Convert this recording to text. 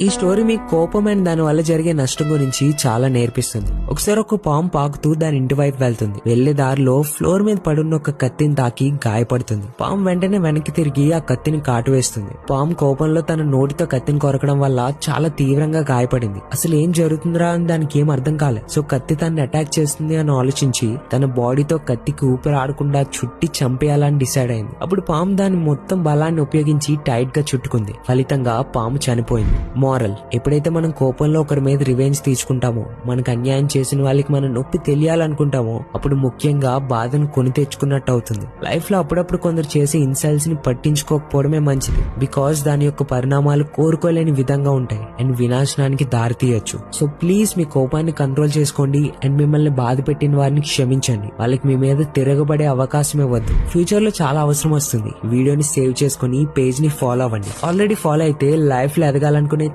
ఈ స్టోరీ మీకు కోపం అండ్ దాని వల్ల జరిగే నష్టం గురించి చాలా నేర్పిస్తుంది. ఒకసారి ఒక పాము పాకుతూ దాని ఇంటి వైపు వెళ్తుంది. వెళ్లే దారిలో ఫ్లోర్ మీద పడున్న ఒక కత్తిని తాకి గాయపడుతుంది. పాము వెంటనే వెనక్కి తిరిగి ఆ కత్తిని కాటు వేస్తుంది. పాము కోపంలో తన నోటితో కత్తిని కొరకడం వల్ల చాలా తీవ్రంగా గాయపడింది. అసలు ఏం జరుగుతుందిరా అని దానికి ఏం అర్థం కాలే. సో కత్తి తనని అటాక్ చేస్తుంది అని ఆలోచించి తన బాడీతో కత్తికి ఊపిరి ఆడకుండా చుట్టి చంపేయాలని డిసైడ్ అయింది. అప్పుడు పాము దాని మొత్తం బలాన్ని ఉపయోగించి టైట్ గా చుట్టుకుంది. ఫలితంగా పాము చనిపోయింది. మోరల్: ఎప్పుడైతే మనం కోపంలో ఒకరి మీద రివెంజ్ తీసుకుంటామో, మనకు అన్యాయం చేసిన వాళ్ళకి మన నొప్పి తెలియాలనుకుంటామో, అప్పుడు ముఖ్యంగా బాధను కొని తెచ్చుకున్నట్టు అవుతుంది. లైఫ్ లో అప్పుడప్పుడు కొందరు చేసే ఇన్సల్ట్స్ ని పట్టించుకోకపోవడమే మంచిది. బికాస్ దాని యొక్క పరిణామాలు కోరుకోలేని విధంగా ఉంటాయి అండ్ వినాశనానికి దారి తీయొచ్చు. సో ప్లీజ్ మీ కోపాన్ని కంట్రోల్ చేసుకోండి అండ్ మిమ్మల్ని బాధ పెట్టిన వారిని క్షమించండి. వాళ్ళకి మీ మీద తిరగబడే అవకాశం ఇవ్వద్దు. ఫ్యూచర్ లో చాలా అవసరం వస్తుంది. వీడియోని సేవ్ చేసుకుని పేజ్ ని ఫాలో అవ్వండి. ఆల్రెడీ ఫాలో అయితే లైఫ్ లో ఎదగాలనుకునే